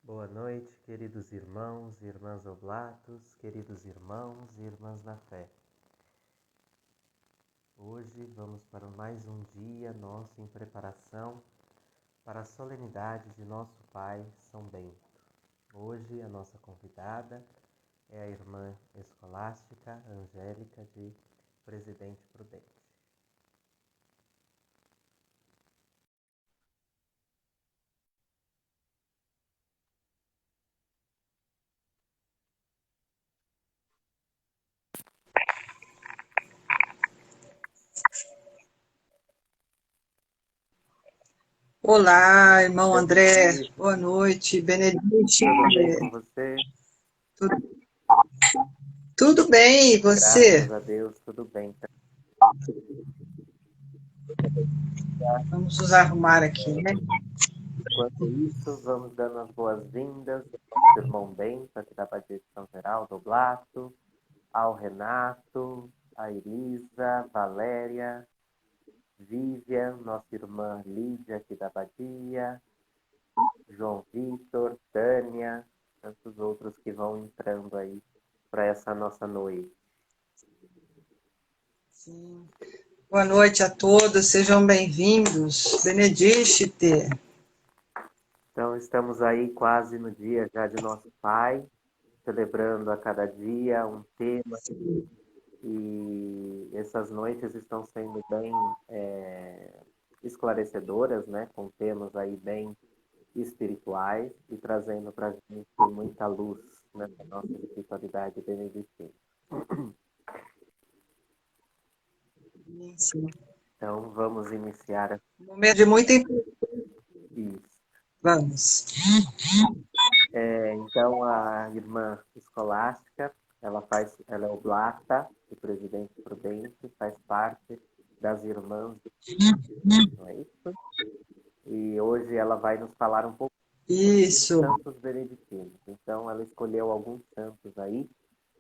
Boa noite, queridos irmãos e irmãs oblatos, queridos irmãos e irmãs na fé. Hoje vamos para mais um dia nosso em preparação para a solenidade de nosso Pai São Bento. Hoje a nossa convidada é a irmã escolástica Angélica de Presidente Prudente. Olá, irmão André, boa noite, Benedite. Tudo bem com você? Tudo bem, e você? Graças a Deus, tudo bem. Vamos nos arrumar aqui, né? Enquanto isso, vamos dando as boas-vindas ao nosso irmão Bento, aqui da Badia de São Geraldo Oblato, ao Renato, a Elisa, Valéria, Vivian, nossa irmã Lídia, aqui da Badia, João Vitor, Tânia, tantos outros que vão entrando aí para essa nossa noite. Sim. Boa noite a todos, sejam bem-vindos. Benedicite. Então, estamos aí quase no dia já de nosso Pai, celebrando a cada dia um tema. E essas noites estão sendo bem esclarecedoras, né? Com temas aí bem espirituais e trazendo para a gente muita luz nessa nossa espiritualidade beneditina. Sim. Então, vamos iniciar Um momento de muita importância. isso. Vamos. Então, a irmã escolástica, ela é oblata do Presidente Prudente, faz parte das irmãs, não é isso? E hoje ela vai nos falar um pouco Isso. santos beneditinos. Então, ela escolheu alguns santos aí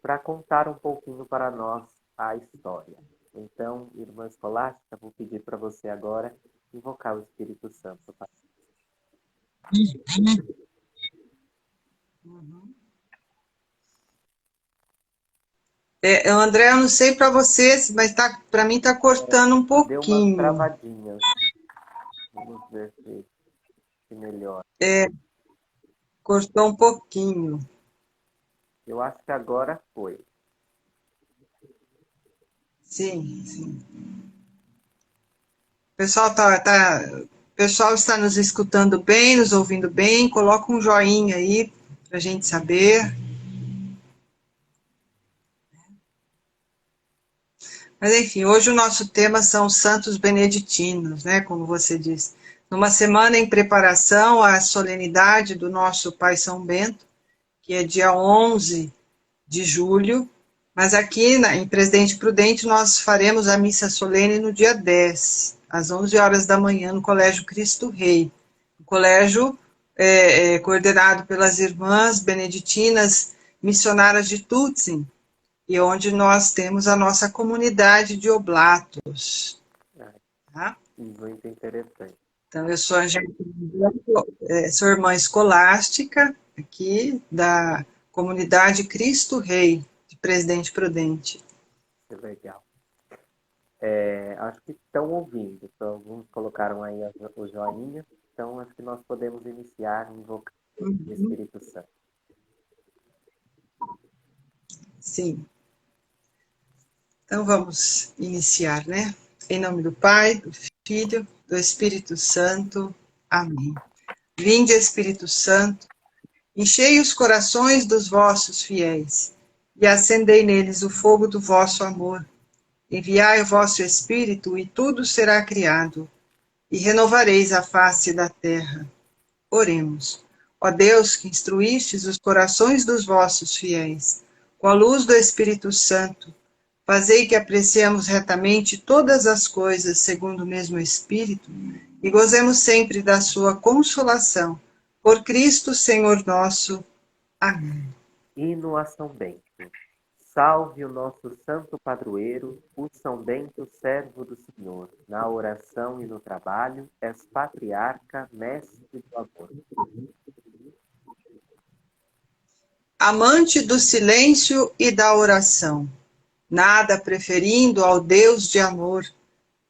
para contar um pouquinho para nós a história. Então, irmã escolástica, vou pedir para você agora invocar o Espírito Santo. Tá? André, eu não sei para você, mas para mim está cortando um Deu umas pouquinho. travadinhas. Vamos ver se melhora. Cortou um pouquinho. Eu acho que agora foi. Sim, sim. O pessoal está nos escutando bem, nos ouvindo bem. Coloca um joinha aí para a gente saber. Mas enfim, hoje o nosso tema são os santos beneditinos, né? Como você disse. Numa semana em preparação à solenidade do nosso Pai São Bento, que é dia 11 de julho, mas aqui em Presidente Prudente nós faremos a missa solene no dia 10, às 11 horas da manhã, no Colégio Cristo Rei. O colégio coordenado pelas irmãs beneditinas missionárias de Tutzing, e onde nós temos a nossa comunidade de oblatos. Tá? Muito interessante. Então, eu sou a Angélica, sou irmã escolástica aqui da comunidade Cristo Rei, de Presidente Prudente. Que legal. Acho que estão ouvindo. Então, alguns colocaram aí o joinha. Então, acho que nós podemos iniciar invocando o Espírito Santo. Sim. Então, vamos iniciar, né? Em nome do Pai, do Filho, do Espírito Santo. Amém. Vinde, Espírito Santo, enchei os corações dos vossos fiéis e acendei neles o fogo do vosso amor. Enviai o vosso Espírito, e tudo será criado, e renovareis a face da terra. Oremos. Ó Deus, que instruístes os corações dos vossos fiéis, com a luz do Espírito Santo, fazei que apreciemos retamente todas as coisas segundo o mesmo Espírito, e gozemos sempre da sua consolação. Por Cristo, Senhor nosso. Amém. Hino a São Bento. Salve o nosso santo padroeiro, o São Bento, servo do Senhor. Na oração e no trabalho, és patriarca, mestre do amor. amante do silêncio e da oração, nada preferindo ao Deus de amor,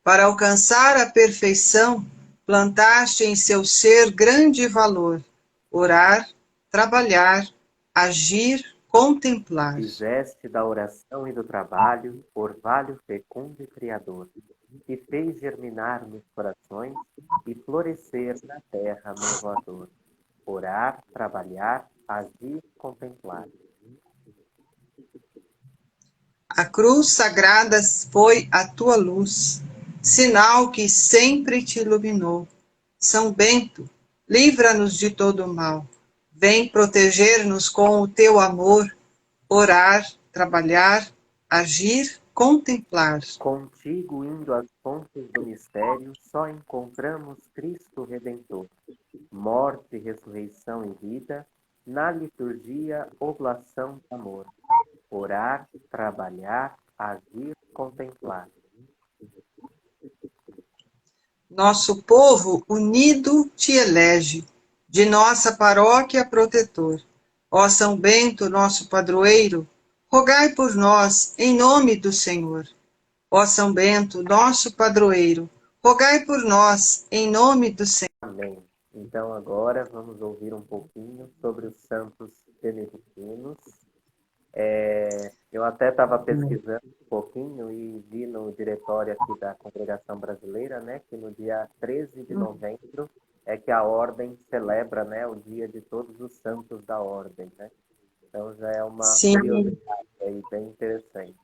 para alcançar a perfeição, plantaste em seu ser grande valor, orar, trabalhar, agir, contemplar. Fizeste da oração e do trabalho orvalho fecundo e criador, que fez germinar nos corações e florescer na terra novo ardor. Orar, trabalhar, agir, contemplar. A cruz sagrada foi a tua luz, sinal que sempre te iluminou. São Bento, livra-nos de todo o mal. Vem proteger-nos com o teu amor, orar, trabalhar, agir, contemplar. Contigo, indo às fontes do mistério, só encontramos Cristo Redentor. Morte, ressurreição e vida, na liturgia, oblação de amor. Orar, trabalhar, agir, contemplar. Nosso povo unido te elege, de nossa paróquia protetor. Ó São Bento, nosso padroeiro, rogai por nós, em nome do Senhor. Ó São Bento, nosso padroeiro, rogai por nós, em nome do Senhor. Amém. Então agora vamos ouvir um pouquinho sobre os santos beneditinos. Eu até estava pesquisando um pouquinho e vi no diretório aqui da Congregação Brasileira, né, que no dia 13 de novembro é que a Ordem celebra, né, o dia de todos os santos da Ordem, né? Então já é uma curiosidade aí bem interessante.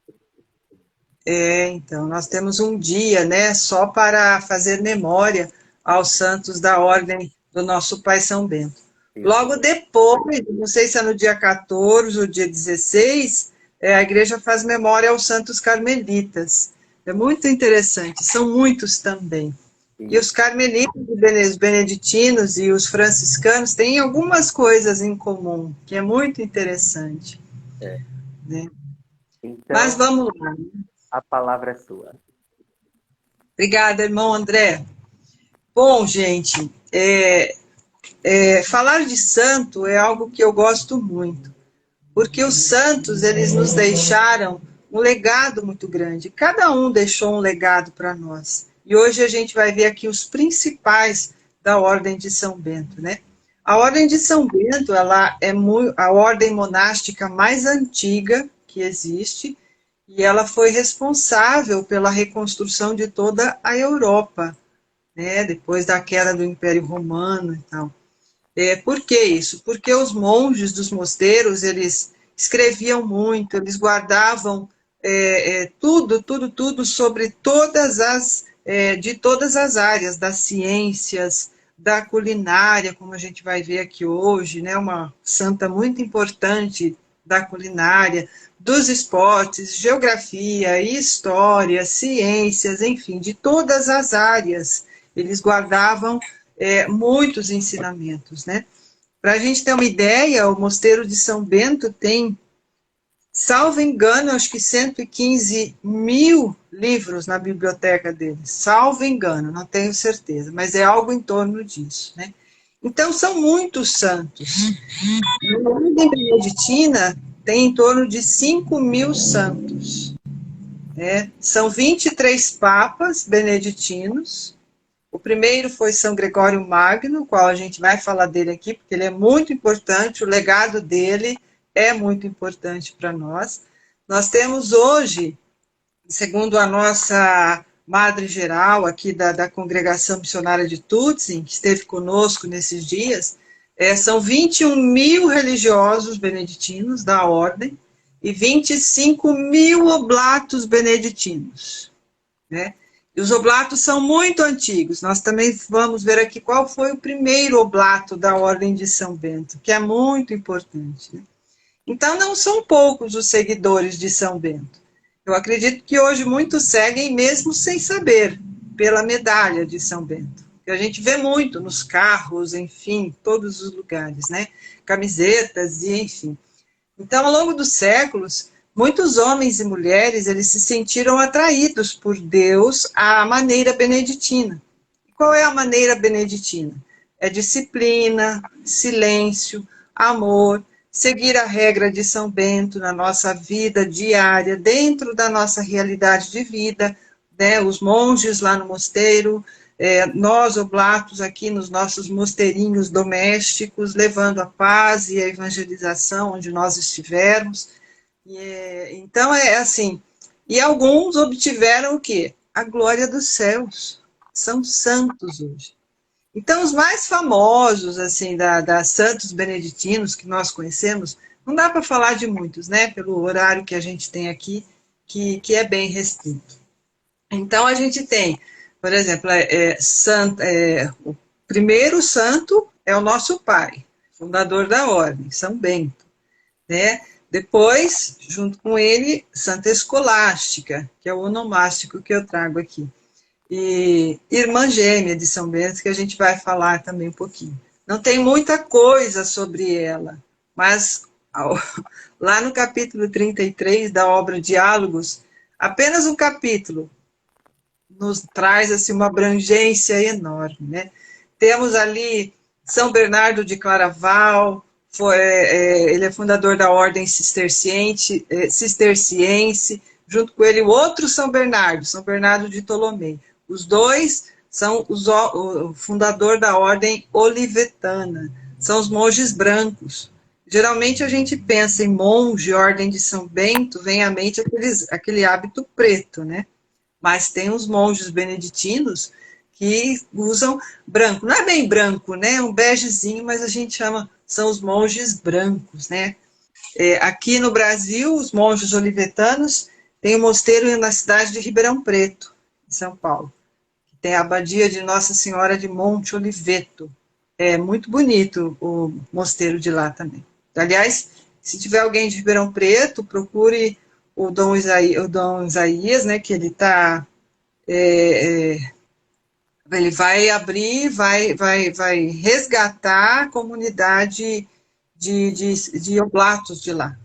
Então, nós temos um dia, né, só para fazer memória aos santos da Ordem do nosso Pai São Bento. Isso. Logo depois, não sei se é no dia 14 ou dia 16, a igreja faz memória aos santos carmelitas. É muito interessante, são muitos também. Sim. E os carmelitas, os beneditinos e os franciscanos têm algumas coisas em comum, que é muito interessante. Né? Então, mas vamos lá. A palavra é sua. Obrigada, irmão André. Bom, gente, falar de santo é algo que eu gosto muito, porque os santos, eles nos deixaram um legado muito grande. Cada um deixou um legado para nós. E hoje a gente vai ver aqui os principais da Ordem de São Bento, né? A Ordem de São Bento, ela é a ordem monástica mais antiga que existe, e ela foi responsável pela reconstrução de toda a Europa, né, depois da queda do Império Romano e tal. Por que isso? Porque os monges dos mosteiros, eles escreviam muito, eles guardavam tudo sobre de todas as áreas, das ciências, da culinária, como a gente vai ver aqui hoje, né, uma santa muito importante da culinária, dos esportes, geografia, história, ciências, enfim, de todas as áreas. Eles guardavam muitos ensinamentos, né? Para a gente ter uma ideia, o Mosteiro de São Bento tem, salvo engano, acho que 115 mil livros na biblioteca deles, salvo engano, não tenho certeza, mas é algo em torno disso, né? Então, são muitos santos. Na Ordem Beneditina, tem em torno de 5 mil santos. Né? São 23 papas beneditinos. O primeiro foi São Gregório Magno, qual a gente vai falar dele aqui, porque ele é muito importante, o legado dele é muito importante para nós. Nós temos hoje, segundo a nossa Madre Geral aqui da Congregação Missionária de Tutzing, que esteve conosco nesses dias, são 21 mil religiosos beneditinos da ordem e 25 mil oblatos beneditinos, né? E os oblatos são muito antigos. Nós também vamos ver aqui qual foi o primeiro oblato da Ordem de São Bento, que é muito importante, né? Então, não são poucos os seguidores de São Bento. Eu acredito que hoje muitos seguem mesmo sem saber, pela medalha de São Bento. Que a gente vê muito nos carros, enfim, todos os lugares, né? Camisetas e enfim. Então, ao longo dos séculos, muitos homens e mulheres, eles se sentiram atraídos por Deus à maneira beneditina. E qual é a maneira beneditina? É disciplina, silêncio, amor, seguir a regra de São Bento na nossa vida diária, dentro da nossa realidade de vida, né? Os monges lá no mosteiro, nós, oblatos, aqui nos nossos mosteirinhos domésticos, levando a paz e a evangelização onde nós estivermos. Então, é assim, e alguns obtiveram o quê? A glória dos céus, são santos hoje. Então, os mais famosos, assim, da santos beneditinos que nós conhecemos, não dá para falar de muitos, né, pelo horário que a gente tem aqui, que é bem restrito. Então, a gente tem, por exemplo, o primeiro santo é o nosso pai, fundador da ordem, São Bento, né? Depois, junto com ele, Santa Escolástica, que é o onomástico que eu trago aqui. E Irmã Gêmea de São Bento, que a gente vai falar também um pouquinho. Não tem muita coisa sobre ela, mas lá no capítulo 33 da obra Diálogos, apenas um capítulo nos traz assim, uma abrangência enorme, né? Temos ali São Bernardo de Claraval, ele é fundador da Ordem Cisterciense, junto com ele o outro São Bernardo de Tolomei. Os dois são o fundador da Ordem Olivetana, são os monges brancos. Geralmente a gente pensa em monge, Ordem de São Bento, vem à mente aquele hábito preto, né? Mas tem os monges beneditinos que usam branco. Não é bem branco, né? Um begezinho, mas a gente chama, são os monges brancos, né? Aqui no Brasil, os monges olivetanos têm um mosteiro na cidade de Ribeirão Preto, em São Paulo, que tem a abadia de Nossa Senhora de Monte Oliveto. É muito bonito o mosteiro de lá também. Aliás, se tiver alguém de Ribeirão Preto, procure o Dom Isaías, né, que ele está... ele vai abrir, vai resgatar a comunidade de oblatos de lá, tá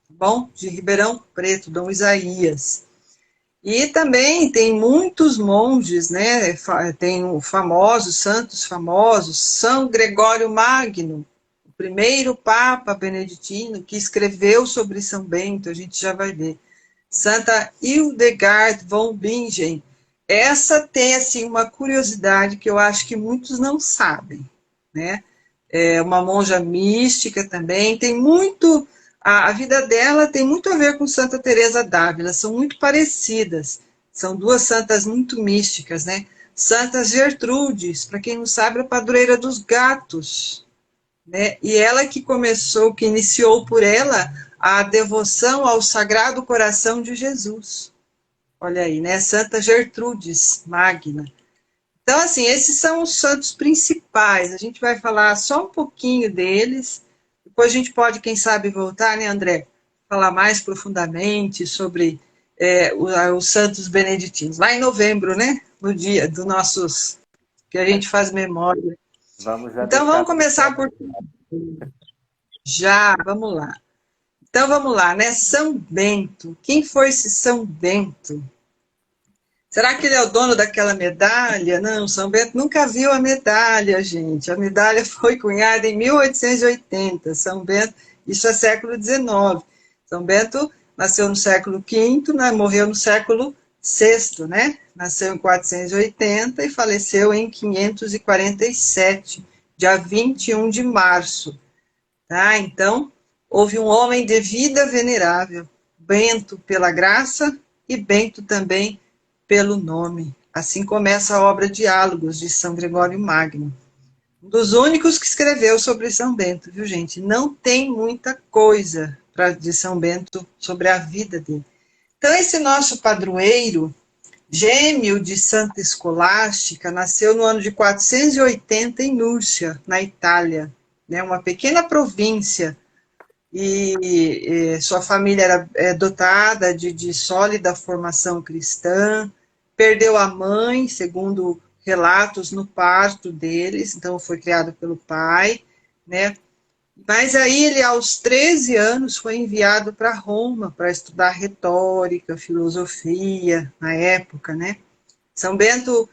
bom? De Ribeirão Preto, Dom Isaías. E também tem muitos monges, né? Tem santos famosos, São Gregório Magno, o primeiro Papa beneditino que escreveu sobre São Bento, a gente já vai ver. Santa Hildegard von Bingen. Essa tem, assim, uma curiosidade que eu acho que muitos não sabem, né? É uma monja mística também, tem muito... A vida dela tem muito a ver com Santa Teresa d'Ávila, são muito parecidas. São duas santas muito místicas, né? Santa Gertrudes, para quem não sabe, é a padroeira dos gatos, né? E ela que iniciou por ela a devoção ao Sagrado Coração de Jesus. Olha aí, né? Santa Gertrudes Magna. Então, assim, esses são os santos principais. A gente vai falar só um pouquinho deles. Depois a gente pode, quem sabe, voltar, né, André? Falar mais profundamente sobre os santos beneditinos. Lá em novembro, né? No dia dos nossos... que a gente faz memória. Então, vamos começar por... Vamos lá. Então, vamos lá, né? São Bento. Quem foi esse São Bento? Será que ele é o dono daquela medalha? Não, São Bento nunca viu a medalha, gente. A medalha foi cunhada em 1880. São Bento, isso é século XIX. São Bento nasceu no século V, né, morreu no século VI, né? Nasceu em 480 e faleceu em 547, dia 21 de março. Tá? Então, houve um homem de vida venerável, Bento pela graça e Bento também pelo nome. Assim começa a obra Diálogos, de São Gregório Magno. Um dos únicos que escreveu sobre São Bento, viu, gente? Não tem muita coisa de São Bento sobre a vida dele. Então, esse nosso padroeiro, gêmeo de Santa Escolástica, nasceu no ano de 480 em Núrcia, na Itália, né? Uma pequena província, e sua família era dotada de sólida formação cristã, perdeu a mãe, segundo relatos, no parto deles, então foi criado pelo pai, né? Mas aí ele, aos 13 anos, foi enviado para Roma para estudar retórica, filosofia, na época, né? São Bento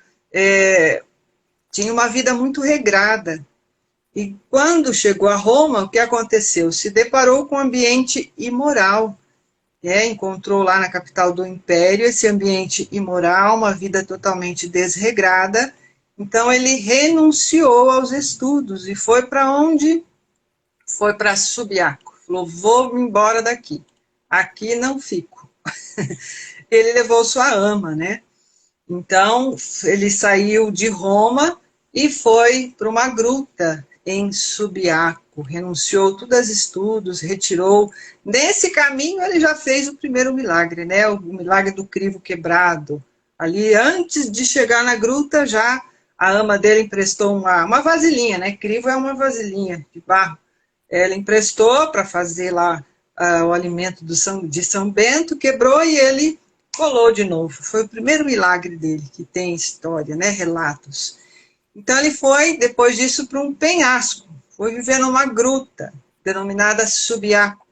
tinha uma vida muito regrada, E quando chegou a Roma, o que aconteceu? Se deparou com um ambiente imoral. Encontrou lá na capital do império esse ambiente imoral, uma vida totalmente desregrada. Então ele renunciou aos estudos e foi para onde? Foi para Subiaco. Falou, vou embora daqui. Aqui não fico. Ele levou sua ama, né? Então, ele saiu de Roma e foi para uma gruta em Subiaco, renunciou todos os estudos, retirou. Nesse caminho, ele já fez o primeiro milagre, né? O milagre do crivo quebrado. Ali, antes de chegar na gruta, já a ama dele emprestou uma vasilhinha, né? Crivo é uma vasilhinha de barro. Ela emprestou para fazer lá o alimento de São Bento, quebrou e ele colou de novo. Foi o primeiro milagre dele, que tem história, né, relatos. Então ele foi, depois disso, para um penhasco. Foi viver numa gruta, denominada Subiaco.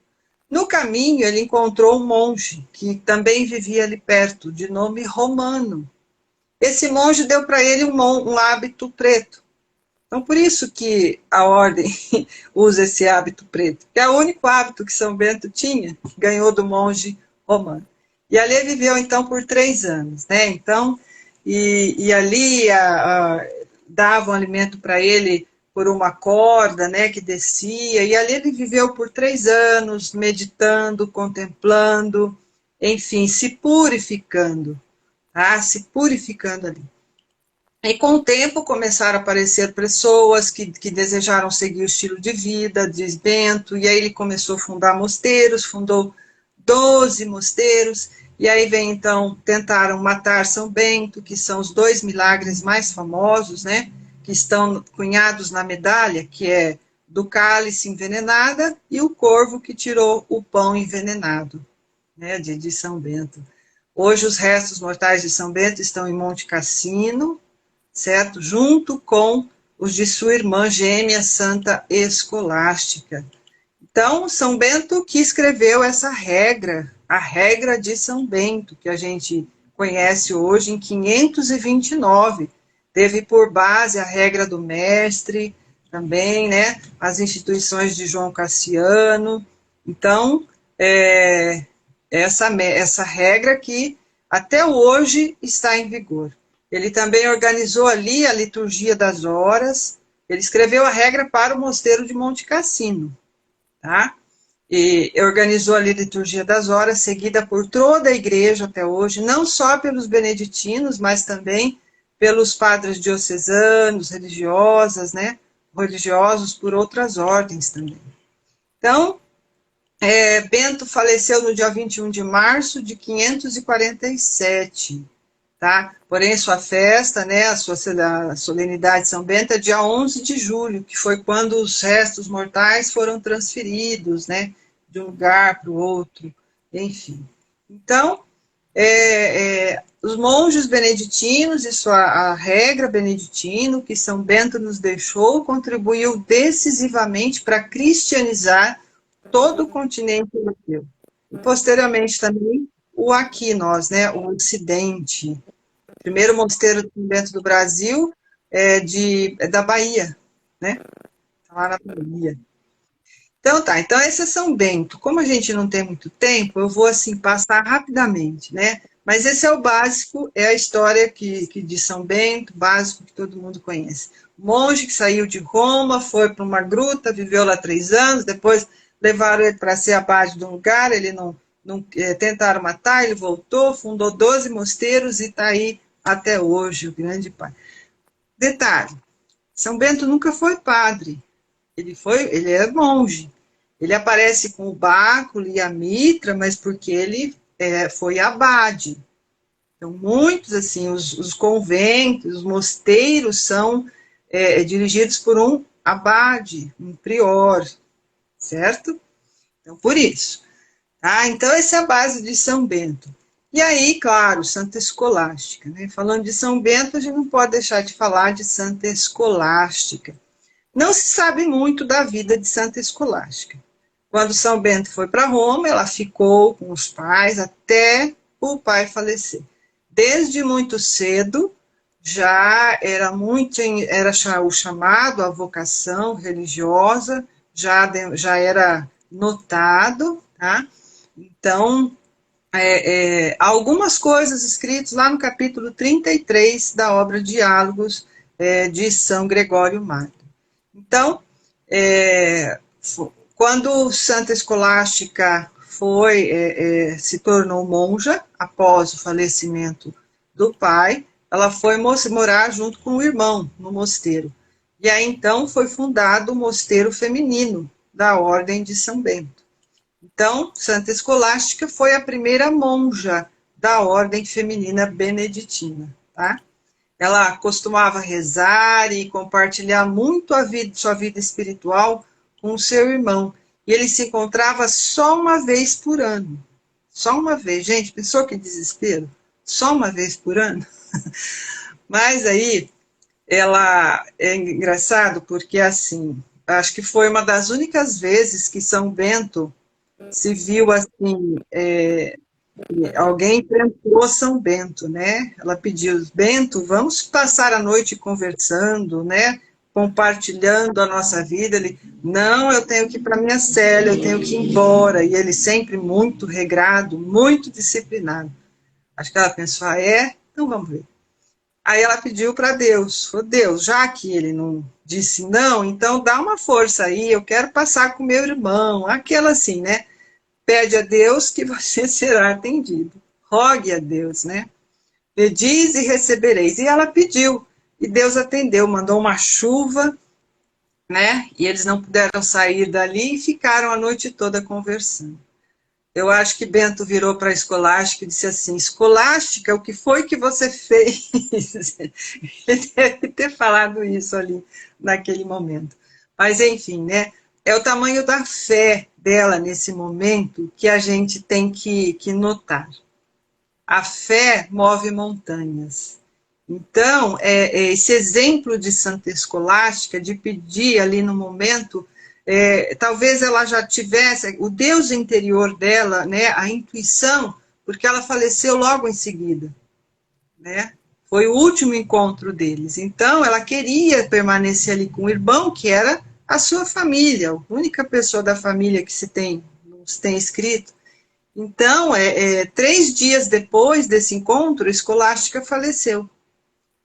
No caminho, ele encontrou um monge, que também vivia ali perto, de nome Romano. Esse monge deu para ele um hábito preto. Então, por isso que a ordem usa esse hábito preto, que é o único hábito que São Bento tinha, que ganhou do monge romano. E ali ele viveu, então, por 3 anos, né? Então, e ali davam alimento para ele por uma corda, né, que descia, e ali ele viveu por 3 anos, meditando, contemplando, enfim, se purificando, tá? Se purificando ali. E com o tempo começaram a aparecer pessoas que desejaram seguir o estilo de vida de Bento, e aí ele começou a fundar mosteiros, fundou 12 mosteiros, e aí vem então, tentaram matar São Bento, que são os 2 milagres mais famosos, né, que estão cunhados na medalha, que é do cálice envenenada e o corvo que tirou o pão envenenado, né, de São Bento. Hoje os restos mortais de São Bento estão em Monte Cassino, certo? Junto com os de sua irmã gêmea Santa Escolástica. Então, São Bento que escreveu essa regra, a regra de São Bento, que a gente conhece hoje em 529. Teve por base a regra do mestre, também, né? As instituições de João Cassiano. Então, essa regra que até hoje está em vigor. Ele também organizou ali a liturgia das horas, ele escreveu a regra para o mosteiro de Monte Cassino, tá? E organizou ali a liturgia das horas, seguida por toda a igreja até hoje, não só pelos beneditinos, mas também pelos padres diocesanos, religiosas, né? Religiosos por outras ordens também. Então, Bento faleceu no dia 21 de março de 547, tá? Porém, sua festa, né, a solenidade de São Bento é dia 11 de julho, que foi quando os restos mortais foram transferidos, né, de um lugar para o outro, enfim. Então, os monges beneditinos e a regra beneditino que São Bento nos deixou contribuiu decisivamente para cristianizar todo o continente europeu. E, posteriormente, também o aqui, nós, né, o Ocidente. O primeiro mosteiro dentro do Brasil da Bahia, né? Lá na Bahia. Então tá, então esse é São Bento. Como a gente não tem muito tempo, eu vou assim passar rapidamente, né? Mas esse é o básico, é a história que de São Bento, básico que todo mundo conhece. Monge que saiu de Roma, foi para uma gruta, viveu lá 3 anos, depois levaram ele para ser abade de um lugar, ele não tentaram matar, ele voltou, fundou 12 mosteiros e está aí até hoje, o grande pai. Detalhe, São Bento nunca foi padre, ele é monge. Ele aparece com o báculo e a mitra, mas porque ele foi abade. Então, muitos, assim, os conventos, os mosteiros são dirigidos por um abade, um prior, certo? Então, por isso. Tá? Então, essa é a base de São Bento. E aí, claro, Santa Escolástica. Né? Falando de São Bento, a gente não pode deixar de falar de Santa Escolástica. Não se sabe muito da vida de Santa Escolástica. Quando São Bento foi para Roma, ela ficou com os pais até o pai falecer. Desde muito cedo, já era muito, era o chamado, a vocação religiosa, já era notado, tá? Então, algumas coisas escritas lá no capítulo 33 da obra Diálogos de São Gregório Magno. Então, quando Santa Escolástica se tornou monja, após o falecimento do pai, ela foi morar junto com o irmão no mosteiro. E aí, então, foi fundado o mosteiro feminino da Ordem de São Bento. Então, Santa Escolástica foi a primeira monja da Ordem Feminina Beneditina, tá? Ela costumava rezar e compartilhar muito sua vida espiritual com o seu irmão. E ele se encontrava só uma vez por ano. Só uma vez. Gente, pensou que desespero? Só uma vez por ano? Mas aí, ela é engraçado porque, assim, acho que foi uma das únicas vezes que São Bento se viu assim, alguém enfrentou São Bento, né? Ela pediu, Bento, vamos passar a noite conversando, né? Compartilhando a nossa vida. Ele, não, eu tenho que ir para minha cela, eu tenho que ir embora. E ele sempre muito regrado, muito disciplinado. Acho que ela pensou, então vamos ver. Aí ela pediu para Deus, falou, Deus, já que ele não disse não, então dá uma força aí, eu quero passar com meu irmão, aquela assim, né? Pede a Deus que você será atendido. Rogue a Deus, né? Pedis e recebereis. E ela pediu, e Deus atendeu, mandou uma chuva, né? E eles não puderam sair dali e ficaram a noite toda conversando. Eu acho que Bento virou para a Escolástica e disse assim, Escolástica, o que foi que você fez? Ele deve ter falado isso ali, naquele momento. Mas, enfim, né? É o tamanho da fé dela nesse momento que a gente tem que notar. A fé move montanhas. Então, esse exemplo de Santa Escolástica, de pedir ali no momento, talvez ela já tivesse o Deus interior dela, né, a intuição, porque ela faleceu logo em seguida, né? Foi o último encontro deles. Então, ela queria permanecer ali com o irmão, que era a sua família, a única pessoa da família que se tem escrito. Então, 3 dias depois desse encontro, Escolástica faleceu.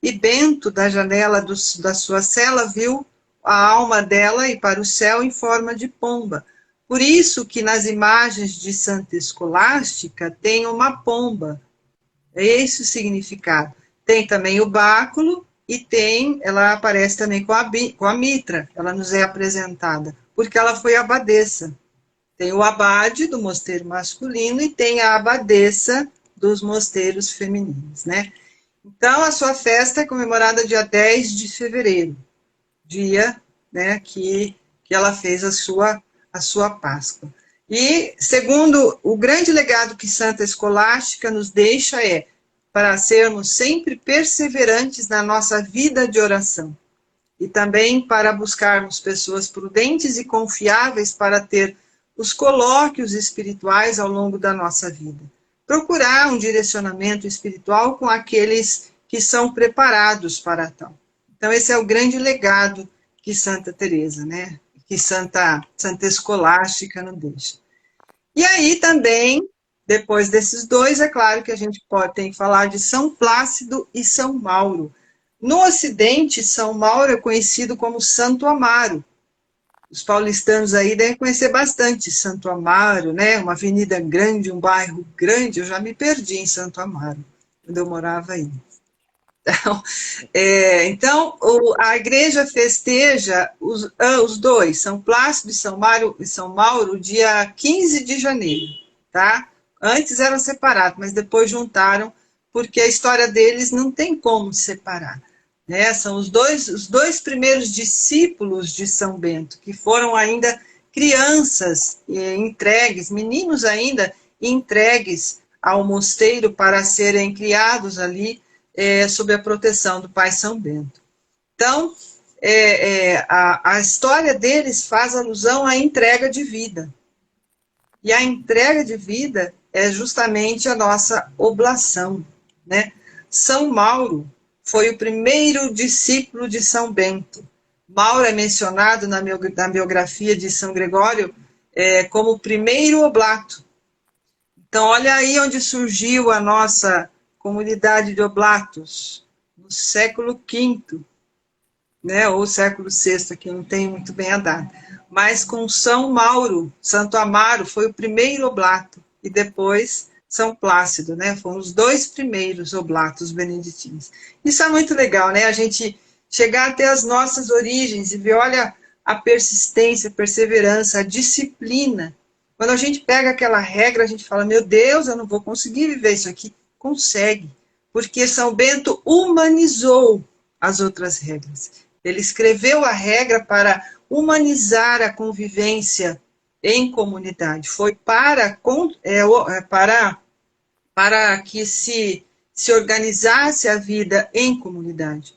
E Bento, da janela da sua cela, viu a alma dela ir para o céu em forma de pomba. Por isso que nas imagens de Santa Escolástica tem uma pomba. É esse o significado. Tem também o báculo e ela aparece também com a mitra, ela nos é apresentada, porque ela foi abadesa. Tem o abade do mosteiro masculino e tem a abadesa dos mosteiros femininos, né? Então, a sua festa é comemorada dia 10 de fevereiro, dia, né, que ela fez a sua Páscoa. E, segundo o grande legado que Santa Escolástica nos deixa para sermos sempre perseverantes na nossa vida de oração e também para buscarmos pessoas prudentes e confiáveis para ter os colóquios espirituais ao longo da nossa vida. Procurar um direcionamento espiritual com aqueles que são preparados para tal. Então, esse é o grande legado que Santa Teresa, né? Que Santa Escolástica nos deixa. E aí também, depois desses dois, é claro que a gente tem que falar de São Plácido e São Mauro. No Ocidente, São Mauro é conhecido como Santo Amaro. Os paulistanos aí devem conhecer bastante Santo Amaro, né? Uma avenida grande, um bairro grande. Eu já me perdi em Santo Amaro, quando eu morava aí. Então, a igreja festeja os dois, São Plácido e São Mauro, dia 15 de janeiro, tá? Antes eram separados, mas depois juntaram, porque a história deles não tem como separar. Né? São os dois primeiros discípulos de São Bento, que foram ainda crianças entregues, meninos ainda entregues ao mosteiro para serem criados ali sob a proteção do pai São Bento. Então, a história deles faz alusão à entrega de vida. E a entrega de vida é justamente a nossa oblação, né? São Mauro foi o primeiro discípulo de São Bento. Mauro é mencionado na biografia de São Gregório como o primeiro oblato. Então, olha aí onde surgiu a nossa comunidade de oblatos, no século V, né, ou século VI, que não tem muito bem a data. Mas com São Mauro, Santo Amaro, foi o primeiro oblato, e depois São Plácido, né, foram os dois primeiros oblatos beneditinos. Isso é muito legal, né, a gente chegar até as nossas origens e ver, olha, a persistência, a perseverança, a disciplina. Quando a gente pega aquela regra, a gente fala, meu Deus, eu não vou conseguir viver isso aqui. Consegue, porque São Bento humanizou as outras regras. Ele escreveu a regra para humanizar a convivência em comunidade. Foi para que se organizasse a vida em comunidade.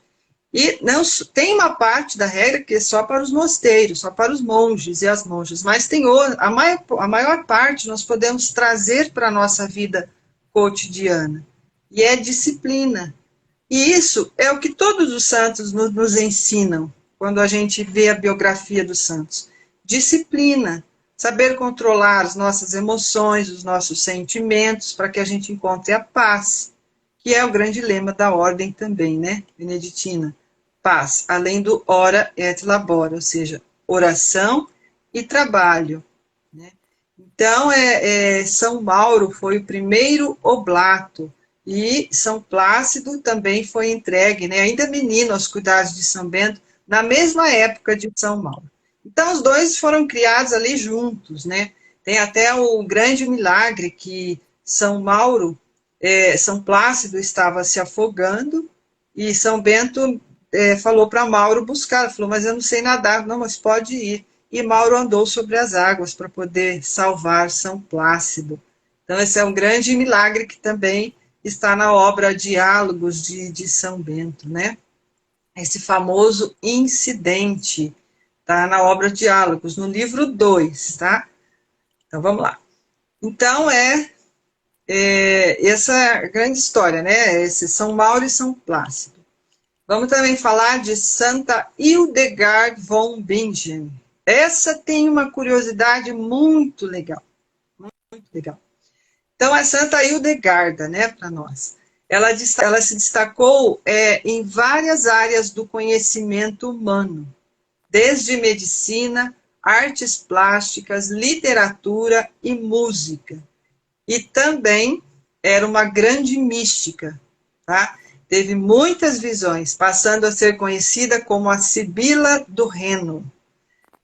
E não tem uma parte da regra que é só para os mosteiros, só para os monges e as monjas, mas tem a maior parte nós podemos trazer para a nossa vida cotidiana, e é disciplina. E isso é o que todos os santos nos ensinam, quando a gente vê a biografia dos santos. Disciplina, saber controlar as nossas emoções, os nossos sentimentos, para que a gente encontre a paz, que é o grande lema da ordem também, né, beneditina. Paz, além do ora et labora, ou seja, oração e trabalho. Né? Então, São Mauro foi o primeiro oblato, e São Plácido também foi entregue, né, ainda menino, aos cuidados de São Bento, na mesma época de São Mauro. Então, os dois foram criados ali juntos, né? Tem até o grande milagre que São Plácido estava se afogando, e São Bento falou para Mauro buscar, falou, mas eu não sei nadar, não, mas pode ir. E Mauro andou sobre as águas para poder salvar São Plácido. Então, esse é um grande milagre que também está na obra Diálogos de São Bento, né? Esse famoso incidente está na obra Diálogos, no livro 2, tá? Então, vamos lá. Então, essa grande história, né? Esse São Mauro e São Plácido. Vamos também falar de Santa Hildegard von Bingen. Essa tem uma curiosidade muito legal. Muito legal. Então, a Santa Hildegarda, né, para nós, ela se destacou em várias áreas do conhecimento humano, desde medicina, artes plásticas, literatura e música. E também era uma grande mística, tá? Teve muitas visões, passando a ser conhecida como a Sibila do Reno.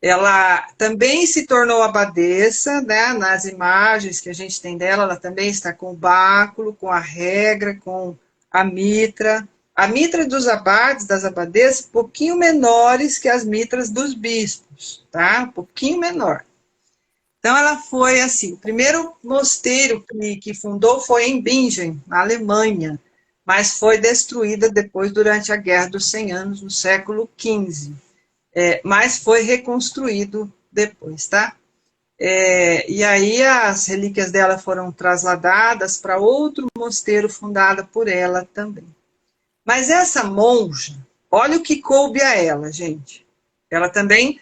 Ela também se tornou abadesa, né? Nas imagens que a gente tem dela, ela também está com o báculo, com a regra, com a mitra. A mitra dos abades, das abadesas, um pouquinho menores que as mitras dos bispos, tá? Um pouquinho menor. Então, ela foi assim, o primeiro mosteiro que fundou foi em Bingen, na Alemanha, mas foi destruída depois durante a Guerra dos 100 Anos, no século XV. Mas foi reconstruído depois, tá? E aí as relíquias dela foram trasladadas para outro mosteiro fundado por ela também. Mas essa monja, olha o que coube a ela, gente. Ela também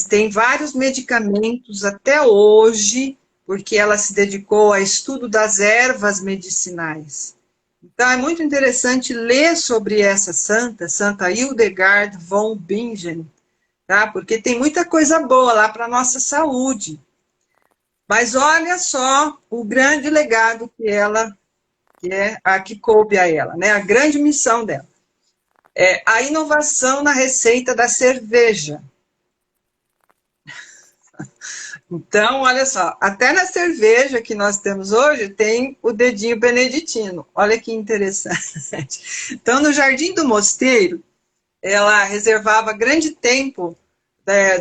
tem vários medicamentos até hoje, porque ela se dedicou ao estudo das ervas medicinais. Então, é muito interessante ler sobre essa santa, Santa Hildegard von Bingen, tá? Porque tem muita coisa boa lá para a nossa saúde. Mas olha só o grande legado que que coube a ela, né? A grande missão dela. A inovação na receita da cerveja. Então, olha só, até na cerveja que nós temos hoje, tem o dedinho beneditino. Olha que interessante. Então, no Jardim do Mosteiro, ela reservava grande tempo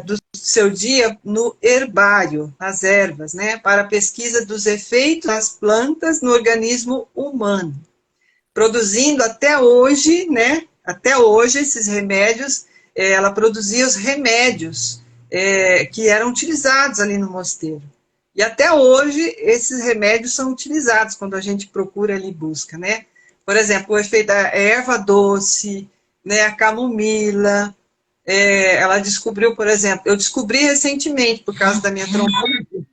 do seu dia no herbário, nas ervas, né, para a pesquisa dos efeitos das plantas no organismo humano, produzindo até hoje, né, até hoje esses remédios, ela produzia os remédios que eram utilizados ali no mosteiro. E até hoje esses remédios são utilizados quando a gente procura ali e busca, né? Por exemplo, o efeito da erva doce, né, a camomila. Ela descobriu, por exemplo, eu descobri recentemente, por causa da minha trombose,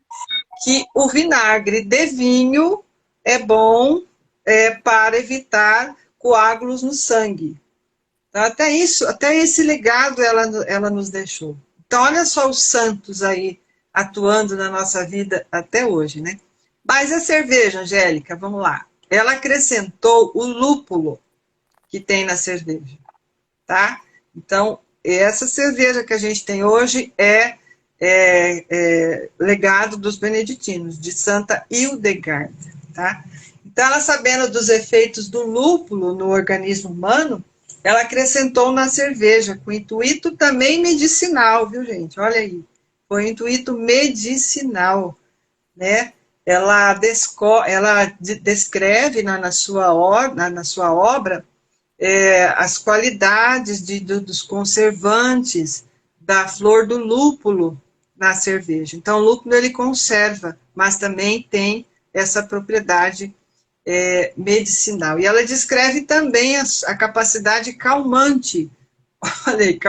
que o vinagre de vinho é bom para evitar coágulos no sangue. Então, até isso, até esse legado ela nos deixou. Então, olha só os santos aí atuando na nossa vida até hoje, né? Mas a cerveja, Angélica, vamos lá. Ela acrescentou o lúpulo que tem na cerveja, tá? Então, essa cerveja que a gente tem hoje é legado dos beneditinos, de Santa Hildegard, tá? Então, ela sabendo dos efeitos do lúpulo no organismo humano, ela acrescentou na cerveja, com intuito também medicinal, viu, gente? Olha aí, foi intuito medicinal, né? Ela descreve na sua obra as qualidades dos conservantes da flor do lúpulo na cerveja. Então, o lúpulo ele conserva, mas também tem essa propriedade medicinal. E ela descreve também a capacidade calmante. Olha aí,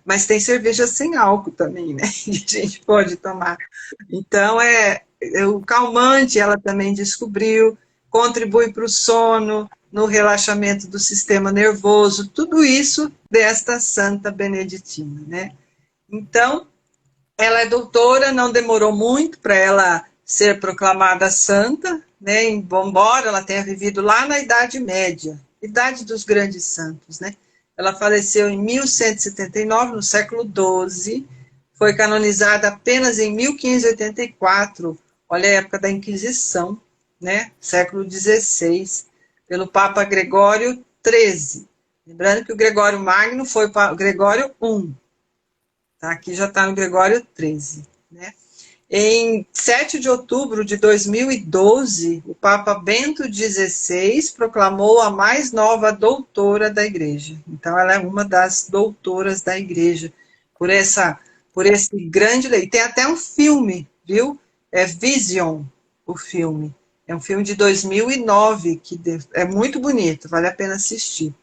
mas tem cerveja sem álcool também, né? Que a gente pode tomar. Então, o calmante ela também descobriu, contribui para o sono, no relaxamento do sistema nervoso, tudo isso desta santa beneditina, né? Então, ela é doutora, não demorou muito para ela ser proclamada santa, né? Embora ela tenha vivido lá na Idade Média, idade dos grandes santos, né? Ela faleceu em 1179, no século XII, foi canonizada apenas em 1584, olha a época da Inquisição, né? Século XVI, pelo Papa Gregório XIII. Lembrando que o Gregório Magno foi para Gregório I. Tá? Aqui já está no Gregório XIII. Né? Em 7 de outubro de 2012, o Papa Bento XVI proclamou a mais nova doutora da Igreja. Então, ela é uma das doutoras da Igreja, por esse grande lei. Tem até um filme, viu? É Vision, o filme. É um filme de 2009, que é muito bonito, vale a pena assistir.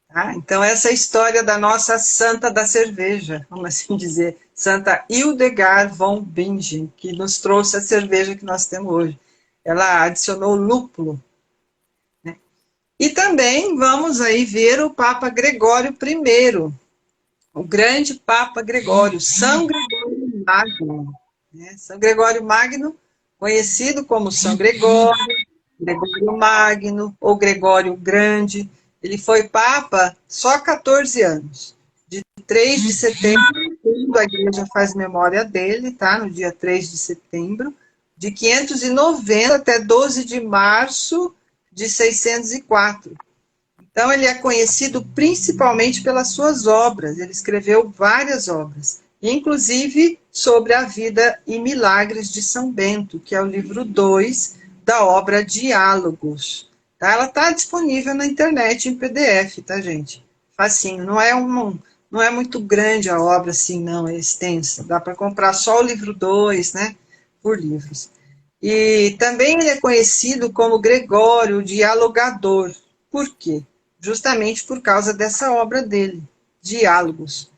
Tá? Então, essa é a história da nossa santa da cerveja, vamos assim dizer, Santa Hildegard von Bingen, que nos trouxe a cerveja que nós temos hoje. Ela adicionou lúpulo. Né? E também vamos aí ver o Papa Gregório I, o grande Papa Gregório, São Gregório Magno. Né? São Gregório Magno, conhecido como São Gregório, Gregório Magno ou Gregório Grande. Ele foi Papa só há 14 anos. De 3 de setembro, a igreja faz memória dele, tá? No dia 3 de setembro, de 590 até 12 de março de 604. Então, ele é conhecido principalmente pelas suas obras. Ele escreveu várias obras, inclusive sobre a vida e milagres de São Bento, que é o livro 2 da obra Diálogos. Tá? Ela está disponível na internet em PDF, tá, gente? Facinho. Não é muito grande a obra assim, não, é extensa. Dá para comprar só o livro 2, né? Por livros. E também ele é conhecido como Gregório o Dialogador. Por quê? Justamente por causa dessa obra dele, Diálogos.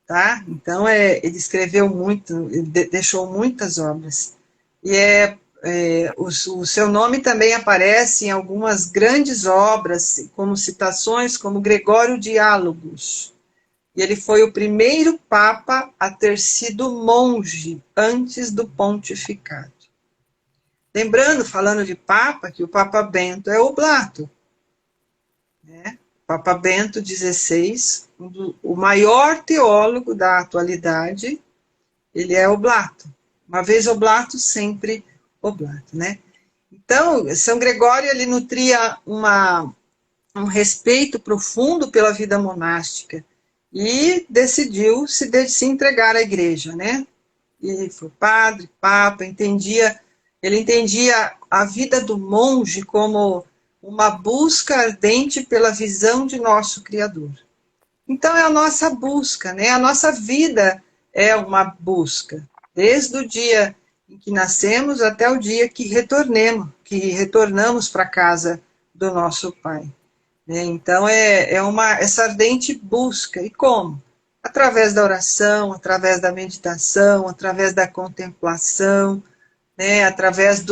Tá? Então, ele escreveu muito, ele deixou muitas obras. E o seu nome também aparece em algumas grandes obras, como citações, como Gregório Diálogos. E ele foi o primeiro papa a ter sido monge antes do pontificado. Lembrando, falando de papa, que o Papa Bento é oblato. Né? Papa Bento XVI, o maior teólogo da atualidade, ele é oblato. Uma vez oblato, sempre oblato, né? Então, São Gregório, ele nutria um respeito profundo pela vida monástica e decidiu se entregar à igreja, né? E foi padre, papa, ele entendia a vida do monge como uma busca ardente pela visão de nosso Criador. Então, é a nossa busca, né? A nossa vida é uma busca, desde o dia em que nascemos até o dia que retornamos para a casa do nosso Pai. né? Então, essa ardente busca. E como? Através da oração, através da meditação, através da contemplação, né? Através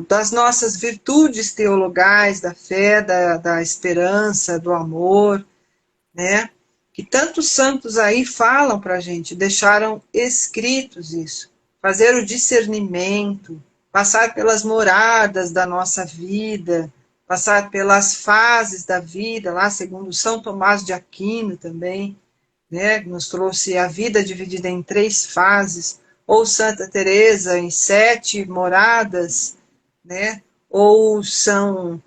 das nossas virtudes teologais, da fé, da esperança, do amor, né? Que tantos santos aí falam para a gente, deixaram escritos isso. Fazer o discernimento, passar pelas moradas da nossa vida, passar pelas fases da vida, lá segundo São Tomás de Aquino também, né? Nos trouxe a vida dividida em 3 fases, ou Santa Teresa em 7 moradas, né? Ou São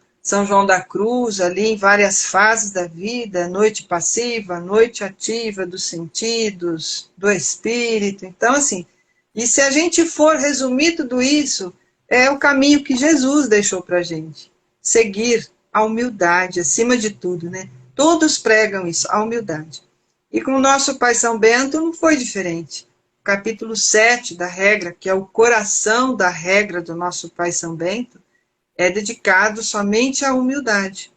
João da Cruz, ali em várias fases da vida, noite passiva, noite ativa dos sentidos, do espírito. Então, assim, e se a gente for resumir tudo isso, é o caminho que Jesus deixou para a gente. Seguir a humildade, acima de tudo, né? Todos pregam isso, a humildade. E com o nosso Pai São Bento não foi diferente. Capítulo 7 da regra, que é o coração da regra do nosso Pai São Bento, é dedicado somente à humildade.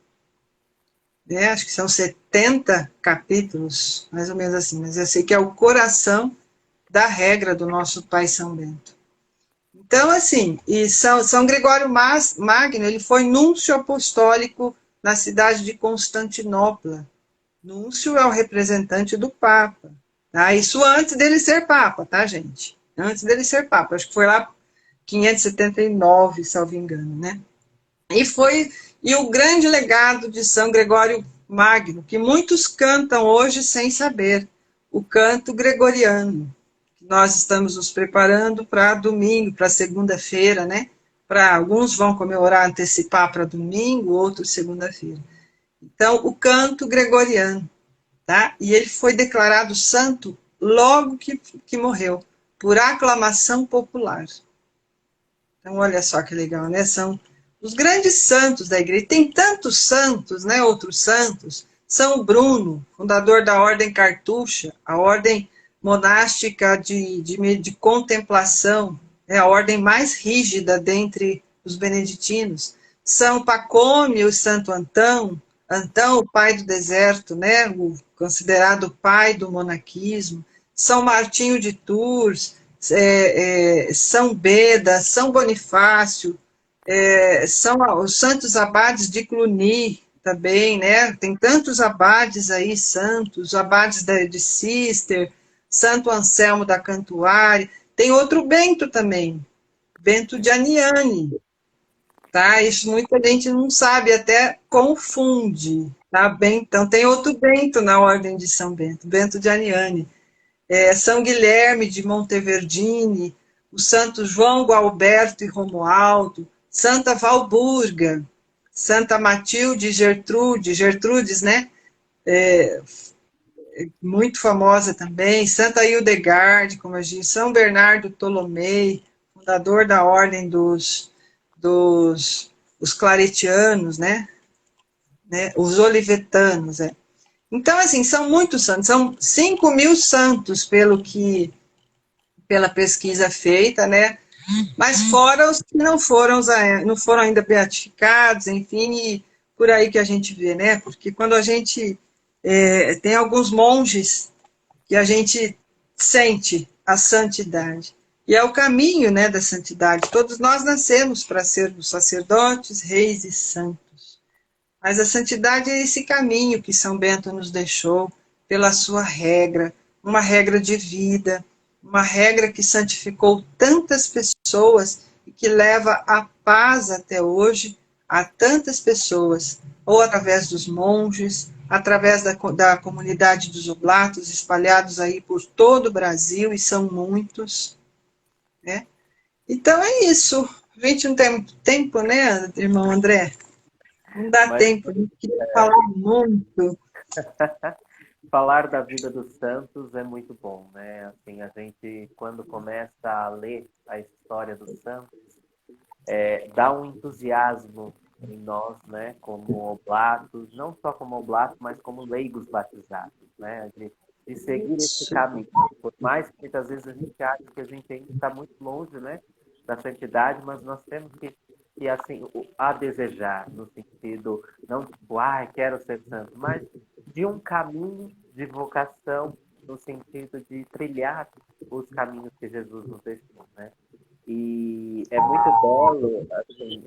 Né? Acho que são 70 capítulos, mais ou menos assim, mas eu sei que é o coração da regra do nosso Pai São Bento. Então, assim, e São Gregório Magno, ele foi núncio apostólico na cidade de Constantinopla. Núncio é o representante do Papa. Tá? Isso antes dele ser Papa, tá, gente? Antes dele ser Papa. Acho que foi lá 579, salvo engano, né? E o grande legado de São Gregório Magno, que muitos cantam hoje sem saber, o canto gregoriano. Nós estamos nos preparando para domingo, para segunda-feira, né? Para alguns vão comemorar, antecipar para domingo, outros segunda-feira. Então, o canto gregoriano, tá? E ele foi declarado santo logo que morreu, por aclamação popular. Então, olha só que legal, né? São os grandes santos da igreja. Tem tantos santos, né? Outros santos. São Bruno, fundador da Ordem Cartucha, a ordem monástica de contemplação, é a ordem mais rígida dentre os beneditinos. São Pacômio e Santo Antão, Antão, o pai do deserto, né? O considerado pai do monaquismo. São Martinho de Tours, São Beda, São Bonifácio, são os santos abades de Cluny também, né? Tem tantos abades aí, santos, abades de Cister, Santo Anselmo da Cantuária. Tem outro Bento também, Bento de Aniane, tá? Isso muita gente não sabe, até confunde, tá? Bem, então tem outro Bento na ordem de São Bento, Bento de Aniane. São Guilherme de Monteverdine, o Santo João Gualberto e Romualdo, Santa Valburga, Santa Matilde e Gertrudes, né? Muito famosa também, Santa Hildegard, como eu disse, São Bernardo Tolomei, fundador da ordem dos claretianos, né? Os olivetanos, Então, assim, são muitos santos, são 5.000 santos pela pesquisa feita, né? Mas fora os que não foram ainda beatificados, enfim, e por aí que a gente vê, né? Porque quando a gente tem alguns monges que a gente sente a santidade. E é o caminho, né, da santidade. Todos nós nascemos para sermos sacerdotes, reis e santos. Mas a santidade é esse caminho que São Bento nos deixou pela sua regra, uma regra de vida, uma regra que santificou tantas pessoas e que leva a paz até hoje a tantas pessoas, ou através dos monges, através da comunidade dos oblatos, espalhados aí por todo o Brasil, e são muitos, né? Então é isso. A gente não tem muito tempo, né, irmão André? Não dá Mas tempo, a gente queria falar muito. falar da vida dos santos é muito bom, né? Assim, a gente, quando começa a ler a história dos santos, dá um entusiasmo em nós, né? Como oblatos, não só como oblatos, mas como leigos batizados, né? De seguir esse caminho. Por mais que muitas vezes a gente ache que a gente ainda está muito longe, né? Da santidade, mas nós temos que que assim, a desejar, no sentido, não tipo, quero ser santo, mas de um caminho de vocação, no sentido de trilhar os caminhos que Jesus nos deixou, né? E é muito belo, assim,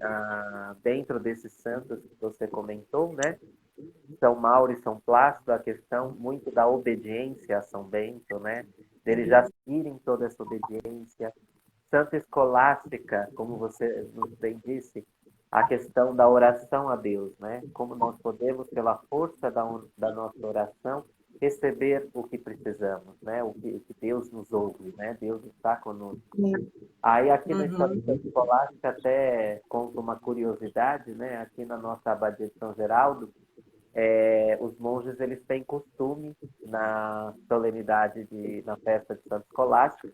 dentro desses santos que você comentou, né? São Mauro e São Plácido, a questão muito da obediência a São Bento, né? Deles já seguirem toda essa obediência. Santa Escolástica, como você nos bem disse, a questão da oração a Deus, né? Como nós podemos, pela força da nossa oração, receber o que precisamos, né? O que Deus nos ouve, né? Deus está conosco. Aí aqui na história Uhum. da Escolástica até conta uma curiosidade, né? Aqui na nossa abadia de São Geraldo, os monges eles têm costume na solenidade na festa de Santo Escolástico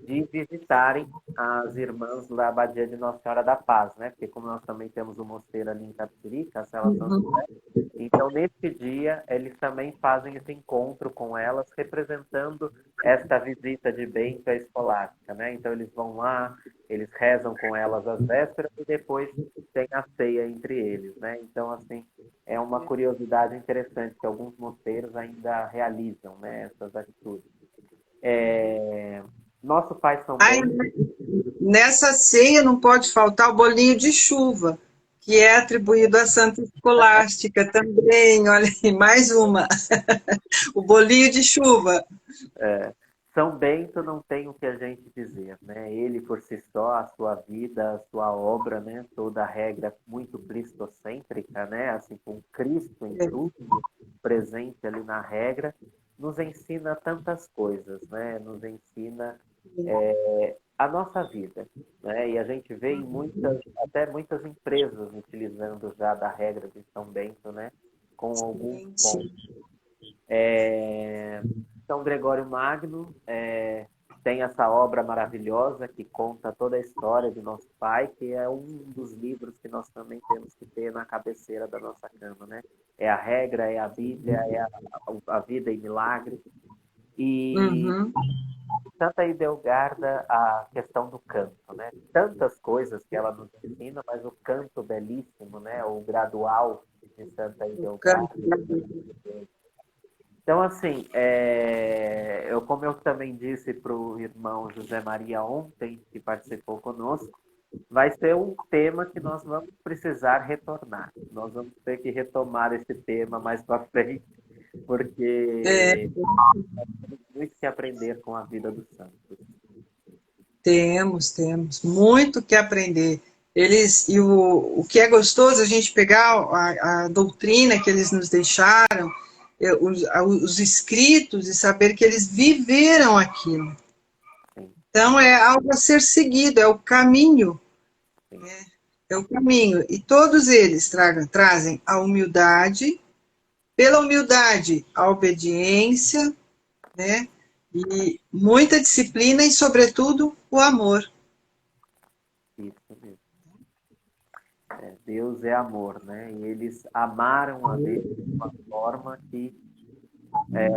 de visitarem as irmãs da abadia de Nossa Senhora da Paz, né? Porque como nós também temos um mosteiro ali em Tapicirica, a Cela São Uhum. José, então nesse dia eles também fazem esse encontro com elas, representando esta visita de Bento à Escolástica, né? Então eles vão lá, eles rezam com elas às vésperas e depois tem a ceia entre eles, né? Então assim, é uma curiosidade interessante que alguns mosteiros ainda realizam, né, essas atitudes. Nosso pai São Ai, Bento, nessa ceia não pode faltar o bolinho de chuva, que é atribuído a Santa Escolástica também. Olha aí, mais uma. O bolinho de chuva. São Bento não tem o que a gente dizer, né? Ele por si só, a sua vida, a sua obra, né? Toda a regra muito cristocêntrica, né? Assim, com Cristo em tudo, presente ali na regra, nos ensina tantas coisas, né? Nos ensina a nossa vida, né? E a gente vê em até muitas empresas utilizando já da regra de São Bento, né? Com alguns Sim. pontos. São Gregório Magno tem essa obra maravilhosa que conta toda a história de nosso pai, que é um dos livros que nós também temos que ter na cabeceira da nossa cama, né? É a regra, é a Bíblia, é a vida e milagre. E Uhum. Santa Idelgarda, a questão do canto, né? Tantas coisas que ela nos ensina, mas o canto belíssimo, né? O gradual de Santa O canto Idelgarda. da vida. Então, assim, como eu também disse para o irmão José Maria ontem, que participou conosco, vai ser um tema que nós vamos precisar retornar. Nós vamos ter que retomar esse tema mais para frente, É, porque temos muito que aprender com a vida dos santos. temos muito que aprender. O que é gostoso a gente pegar a doutrina que eles nos deixaram, os escritos e saber que eles viveram aquilo. Sim, Então é algo a ser seguido, é o caminho, sim. é o caminho. E todos eles trazem a humildade, pela humildade a obediência, né? E muita disciplina e, sobretudo, o amor. Isso mesmo. Deus é amor, né? E eles amaram a Deus de uma forma que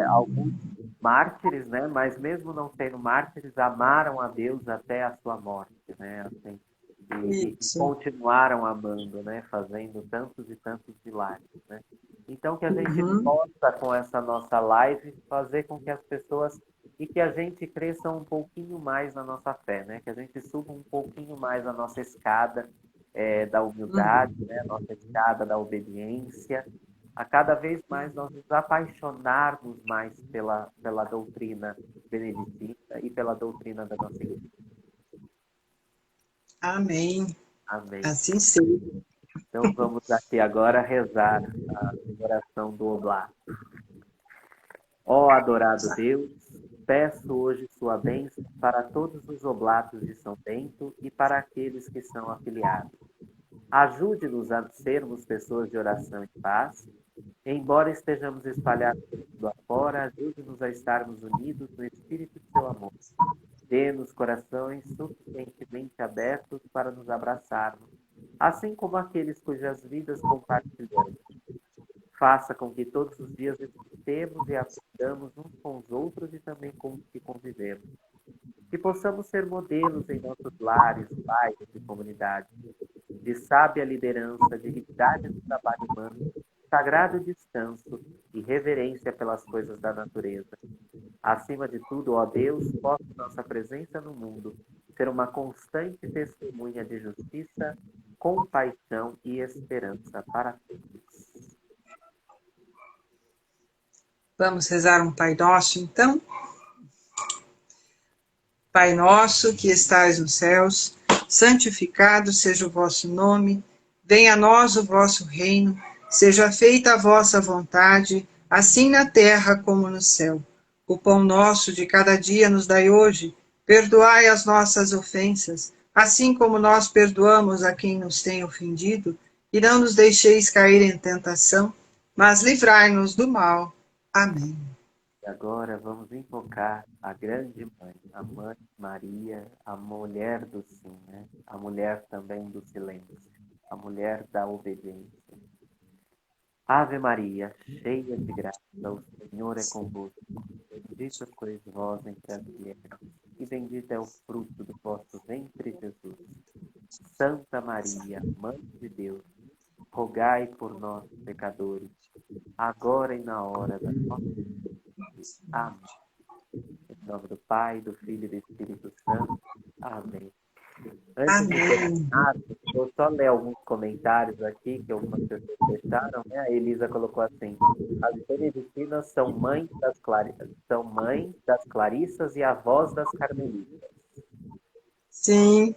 alguns mártires, né? Mas mesmo não sendo mártires, amaram a Deus até a sua morte, né? Assim, e Isso. continuaram amando, né? Fazendo tantos e tantos milagres, né? Então que a gente Uhum. possa com essa nossa live fazer com que as pessoas e que a gente cresça um pouquinho mais na nossa fé, né? Que a gente suba um pouquinho mais a nossa escada da humildade, Uhum. né? A nossa escada da obediência, a cada vez mais nós nos apaixonarmos mais pela doutrina beneditina e pela doutrina da nossa igreja. Amém. Amém. Assim seja. Então vamos aqui agora rezar a oração do Oblato. Ó adorado Deus, peço hoje sua bênção para todos os oblatos de São Bento e para aqueles que são afiliados. Ajude-nos a sermos pessoas de oração e paz. Embora estejamos espalhados pelo mundo afora, ajude-nos a estarmos unidos no espírito de seu amor. Dê-nos corações suficientemente abertos para nos abraçarmos, assim como aqueles cujas vidas compartilhamos. Faça com que todos os dias escutemos e aprendamos uns com os outros e também com os que convivemos. Que possamos ser modelos em nossos lares, bairros e comunidades. de sábia liderança, dignidade do trabalho humano, sagrado descanso e reverência pelas coisas da natureza. Acima de tudo, ó Deus, possa nossa presença no mundo ser uma constante testemunha de justiça, compaixão e esperança para todos. Vamos rezar um Pai Nosso, então? Pai nosso, que estais nos céus, santificado seja o vosso nome, venha a nós o vosso reino, seja feita a vossa vontade, assim na terra como no céu. O pão nosso de cada dia nos dai hoje, perdoai as nossas ofensas, assim como nós perdoamos a quem nos tem ofendido, e não nos deixeis cair em tentação, mas livrai-nos do mal. Amém. E agora vamos invocar a grande mãe, a Mãe Maria, a mulher do sim, né? A mulher também do silêncio, a mulher da obediência. Ave Maria, cheia de graça, o Senhor é convosco. Bendita sois vós entre as mulheres, e bendito é o fruto do vosso ventre, Jesus. Santa Maria, Mãe de Deus, rogai por nós, pecadores, agora e na hora da nossa morte. Amém. Em nome do Pai, do Filho e do Espírito Santo. Amém. Antes de terminar, vou só ler alguns comentários aqui que algumas pessoas deixaram, né? A Elisa colocou assim: as beneditinas são mães das clarissas e avós das carmelitas. Sim.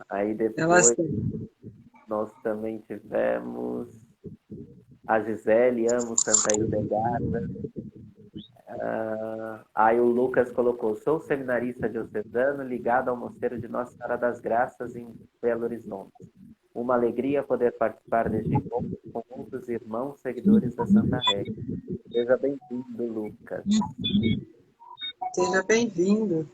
Aí depois nós também tivemos a Gisele, amo Santa Hildegarda. Aí o Lucas colocou: sou seminarista diocesano ligado ao Mosteiro de Nossa Senhora das Graças em Belo Horizonte. Uma alegria poder participar deste encontro com outros irmãos seguidores da Santa Regra. Seja bem-vindo, Lucas. Seja bem-vindo.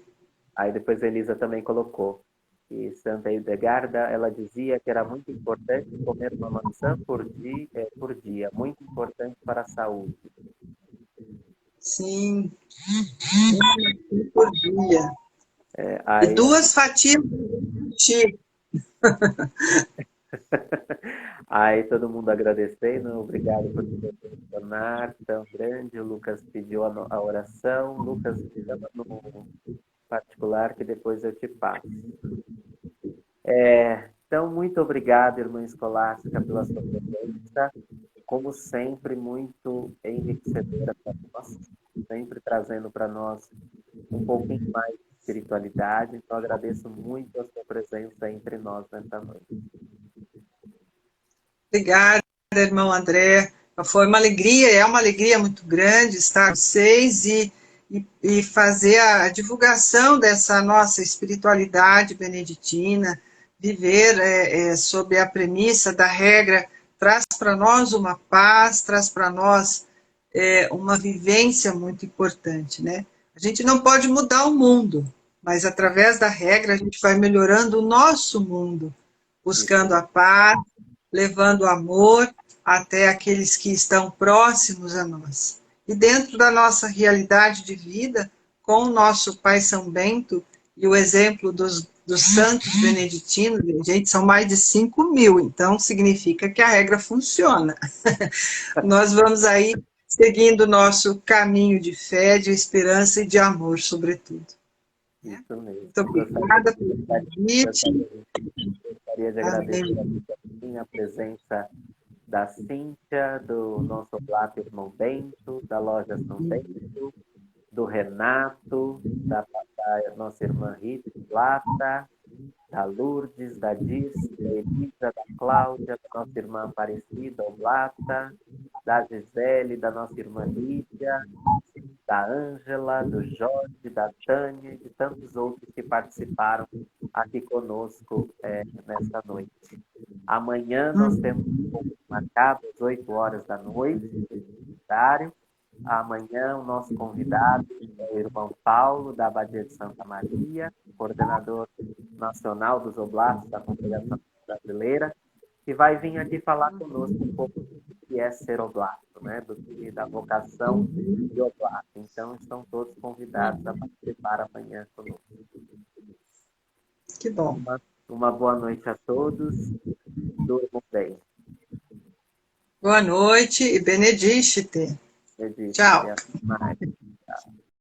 Aí depois a Elisa também colocou que Santa Hildegarda, ela dizia que era muito importante comer uma maçã por dia, muito importante para a saúde. Sim, por dia. Aí, E 2 fatias de aí todo mundo agradecendo, obrigado por me mencionar, tão grande. O Lucas pediu a oração. Lucas, me chama no particular que depois eu te passo. Então, muito obrigado, irmã Escolástica, pela sua presença. Como sempre, muito enriquecedora para nós, sempre trazendo para nós um pouquinho mais de espiritualidade. Então, agradeço muito a sua presença entre nós nessa noite. Obrigada, irmão André. Foi uma alegria, é uma alegria muito grande estar com vocês e fazer a divulgação dessa nossa espiritualidade beneditina, viver sob a premissa da regra, traz para nós uma paz, traz para nós uma vivência muito importante, né? A gente não pode mudar o mundo, mas através da regra a gente vai melhorando o nosso mundo, buscando a paz, levando o amor até aqueles que estão próximos a nós. E dentro da nossa realidade de vida, com o nosso Pai São Bento e o exemplo dos santos beneditinos, gente, são mais de 5.000, então significa que a regra funciona. Nós vamos aí seguindo o nosso caminho de fé, de esperança e de amor, sobretudo. Isso mesmo. Muito obrigada pelo convite. Gostaria de agradecer a presença da Cíntia, do nosso Oblato Irmão Bento, da Loja São Bento, do Renato, da nossa irmã Rita Plata, da Lourdes, da Dirce, da Elisa, da Cláudia, da nossa irmã Aparecida Oblata, da Gisele, da nossa irmã Lídia, da Ângela, do Jorge, da Tânia e de tantos outros que participaram aqui conosco nesta noite. Amanhã nós temos um encontro marcado às 8 horas da noite, horário. Amanhã o nosso convidado é o irmão Paulo, da Abadia de Santa Maria, coordenador nacional dos Oblatos da Congregação Brasileira, que vai vir aqui falar conosco um pouco do que é ser oblato, né? Da vocação de oblato. Então, estão todos convidados a participar amanhã conosco. Que bom. Uma boa noite a todos. Durmam bem. Boa noite e benedicite. Existe. Tchau. Até mais.